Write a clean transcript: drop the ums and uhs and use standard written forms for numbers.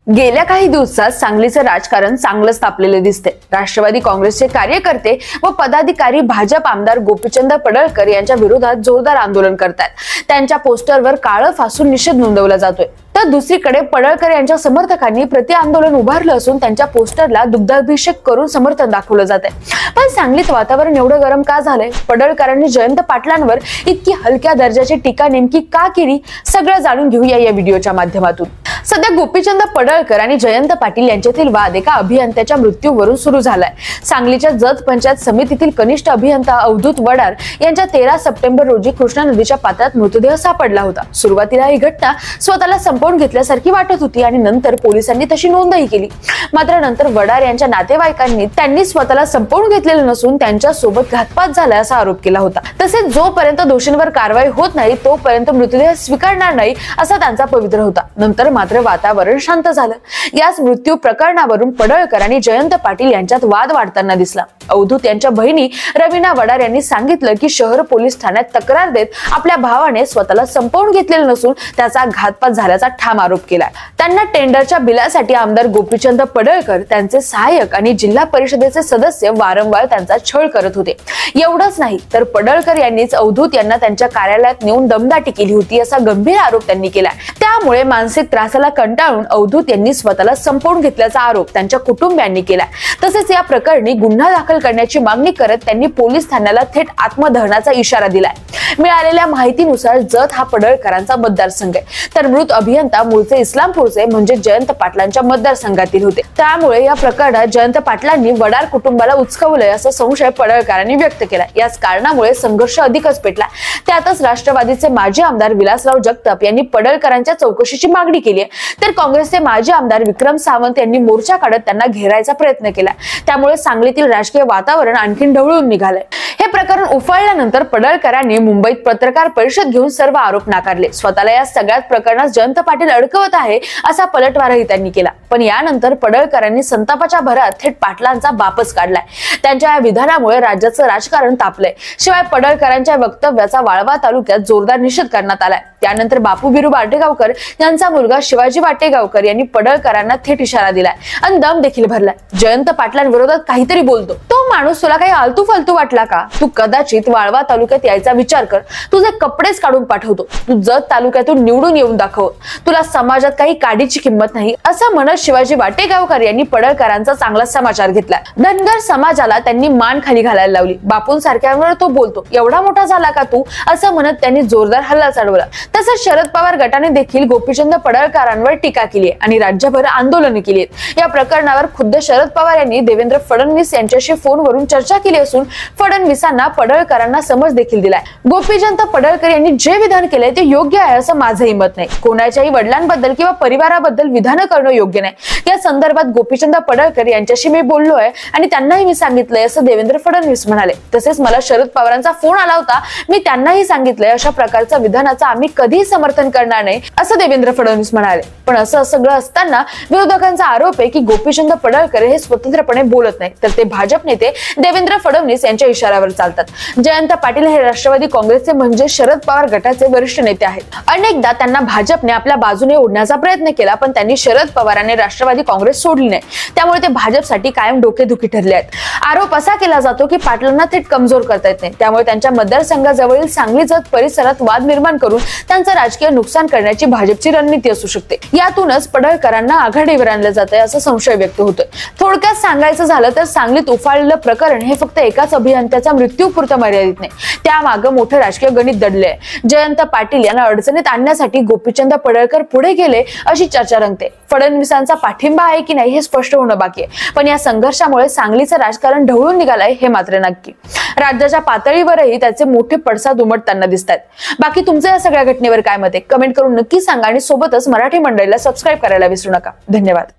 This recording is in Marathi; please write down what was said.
गेल्या काही दिवसात सांगलीचं राजकारण चांगलंच तापलेले दिसते। राष्ट्रवादी काँग्रेसचे कार्यकर्ते व पदाधिकारी भाजप आमदार गोपीचंद पडळकर यांच्या विरोधात जोरदार आंदोलन करतात। त्यांच्या पोस्टरवर काळं फासून निषेध नोंदवला जातोय, तर दुसरीकडे पडळकर यांच्या समर्थकांनी प्रति आंदोलन उभारलं असून त्यांच्या पोस्टरला दुग्धाभिषेक करून समर्थन दाखवलं जात आहे। पण सांगलीत वातावरण एवढं गरम का झालंय? पडळकरांनी जयंत पाटलांवर इतकी हलक्या दर्जाची टीका नेमकी का केली? सगळं जाणून घेऊया या व्हिडिओच्या माध्यमातून। सध्या गोपीचंद पडळकर आणि जयंत पाटील यांच्यातील वाद एका अभियंत्याच्या मृत्यूवरून सुरू झालाय। सांगलीच्या जत पंचायत समितीतील कनिष्ठ अभियंता अवधूत वडार यांच्या 13 सप्टेंबर रोजी कृष्णा नदीच्या पात्रात मृतदेह सापडला होता। सुरुवातीला ही घटना स्वतःला संपवून घेतल्यासारखी वाटत होती आणि नंतर पोलिसांनी तशी नोंदही केली। मात्र नंतर वडार यांच्या नातेवाईकांनी त्यांनी स्वतःला संपवून घेतलेलं नसून त्यांच्या सोबत घातपात झाला असा आरोप केला होता। तसेच जोपर्यंत दोषींवर कारवाई होत नाही तोपर्यंत मृतदेह स्वीकारणार नाही असा त्यांचा पवित्रा होता। नंतर मात्र वातावरण शांत झालं। याच मृत्यू प्रकरणावरून पडळकर आणि जयंत पाटील यांच्यात वाद वाढताना दिसला। अवधूत यांच्या बहिणी रवीना वडार यांनी सांगितलं की शहर पोलीस ठाण्यात तक्रार देत आपल्या भावाने स्वतःला संपवून घेतलेलं नसून त्याचा घातपात झाल्याचा ठाम आरोप केलाय। त्यांना टेंडरच्या बिलासाठी आमदार गोपीचंद पडळकर, त्यांचे सहाय्यक आणि जिल्हा परिषदेचे सदस्य वारंवार त्यांचा छळ करत होते। एवढंच नाही तर पडळकर यांनीच अवधूत यांना त्यांच्या कार्यालयात नेऊन दमदाटी केली होती असा गंभीर आरोप त्यांनी केलाय। त्यामुळे मानसिक त्रासाला कंटाळून अवधूत यांनी स्वतःला संपवून घेतल्याचा आरोप त्यांच्या कुटुंबियांनी केलाय। तसेच या प्रकरणी गुन्हा दाखल करण्याची मागणी करत त्यांनी पोलीस ठाण्याला थेट आत्मदहनाचा इशारा दिलाय। मिळालेल्या माहितीनुसार जत हा पडळकरांचा मतदारसंघ आहे, तर मृत अभियंता मूळचे इस्लामपूरचे म्हणजे जयंत पाटलांच्या मतदारसंघातील होते। त्यामुळे या प्रकरणात जयंत पाटलांनी वडार कुटुंबाला उचकवलंय असा संशय पडळकरांनी व्यक्त केला। याच कारणामुळे संघर्ष अधिकच पेटला। त्यातच राष्ट्रवादीचे माजी आमदार विलासराव जगताप यांनी पडळकरांच्या चौकशीची मागणी केली आहे, तर काँग्रेसचे माजी आमदार विक्रम सावंत यांनी मोर्चा काढत त्यांना घेरायचा प्रयत्न केला। त्यामुळे सांगलीतील राजकीय वातावरण आणखी ढवळून निघालंय। हे प्रकरण उफाळल्यानंतर पडळकरांनी मुंबईत पत्रकार परिषद घेऊन सर्व आरोप नाकारले। स्वतःला या सगळ्याच प्रकरणात जयंत पाटील अडकवत आहे असा पलटवारही त्यांनी केला। पण यानंतर पडळकरांनी संतापाच्या भरात थेट पाटलांचा बापच काढलाय। त्यांच्या या विधानामुळे राज्याचं राजकारण तापलंय। शिवाय पडळकरांच्या वक्तव्याचा वाळवा तालुक्यात जोरदार निषेध करण्यात आलाय। त्यानंतर बापू बिरू वाटेगावकर यांचा मुलगा शिवाजी वाटेगावकर यांनी पडळकरांना थेट इशारा दिलाय आणि दम देखील भरलाय। जयंत पाटलांविरोधात काहीतरी बोलतो तो माणूस तुला काही आलतू फालतू वाटला का? तू कदाचित वाळवा तालुक्यात यायचा विचार कर, तुझे कपडेच काढून पाठवतो, तू जत तालुक्यातून निवडून येऊन दाखव, तुला समाजात काही काडीची किंमत नाही असं म्हणत शिवाजी वाटेगावकर यांनी पडळकरांचा चांगला समाचार घेतला। धनगर समाजाला त्यांनी मान खाली घालायला लावली। बापूंसारख्यांवर तो बोलतो, एवढा मोठा झाला का तू असं म्हणत त्यांनी जोरदार हल्ला चढवला। तसंच शरद पवार गटाने देखील गोपीचंद पडळकरांवर टीका केली आहे आणि राज्यभर आंदोलने केली आहेत। या प्रकरणावर खुद्द शरद पवार यांनी देवेंद्र फडणवीस यांच्याशी फोनवरून चर्चा केली असून फडणवीसांना पडळकरांना समज देखील दिलाय। गोपीचंद पडळकर यांनी जे विधान केलंय ते योग्य आहे असं माझंही मत नाही। कोणाच्याही वडिलांबद्दल किंवा परिवाराबद्दल विधान करणं योग्य नाही। या संदर्भात गोपीचंद पडळकर यांच्याशी मी बोललोय आणि त्यांनाही मी सांगितलंय असं देवेंद्र फडणवीस म्हणाले। तसेच मला शरद पवारांचा फोन आला होता, मी त्यांनाही सांगितलंय अशा प्रकारचा विधानाचा आम्ही कधीही समर्थन करणार नाही असं देवेंद्र फडणवीस म्हणाले। पण असं सगळं असताना विरोधकांचा आरोप आहे की गोपीचंद पडळकर हे स्वतंत्रपणे बोलत नाही, तर ते भाजप नेते देवेंद्र फडणवीस यांच्या इशाऱ्यावर चालतात। जयंत पाटील हे राष्ट्रवादी काँग्रेसचे म्हणजे शरद पवार गटाचे वरिष्ठ नेते आहेत। अनेकदा त्यांना भाजपने आपल्या बाजूने ओढण्याचा प्रयत्न केला, पण त्यांनी शरद पवारांनी राष्ट्रवादी काँग्रेस सोडली नाही। त्यामुळे ते भाजपसाठी कायम डोकेदुखी ठरले आहेत। आरोप असा केला जातो की पाटलांना थेट कमजोर करता येत नाही, त्यामुळे त्यांच्या मतदारसंघाजवळील सांगली जत परिसरात वाद निर्माण करून त्यांचं राजकीय नुकसान करण्याची भाजपची रणनीती असू शकते। यातूनच पडळकरांना आघाडीवर आणलं जातंय असा संशय व्यक्त होतोय। थोडक्यात सांगायचं झालं तर सांगलीत उफाळलेलं प्रकरण हे फक्त एकाच अभियंत्याचा मृत्यूपुरतं मर्यादित नाही, त्यामागे मोठं राजकीय गणित दडलंय। जयंत पाटील यांना अडचणीत आणण्यासाठी गोपीचंद पडळकर पुढे गेले अशी चर्चा रंगते। फडणवीसांचा पाठिंबा आहे की नाही हे स्पष्ट होणं बाकी आहे, पण या संघर्षामुळे सांगलीचं राजकारण ढवळून निघालंय हे मात्र नक्की। राज्याच्या पातळीवरही त्याचे मोठे पडसाद उमटताना दिसतात। बाकी तुमचं या सगळ्या घटनेवर काय मत आहे? कमेंट करून नक्की सांगा आणि सोबतच मराठी मंडळीला सबस्क्राईब करायला विसरू नका। धन्यवाद।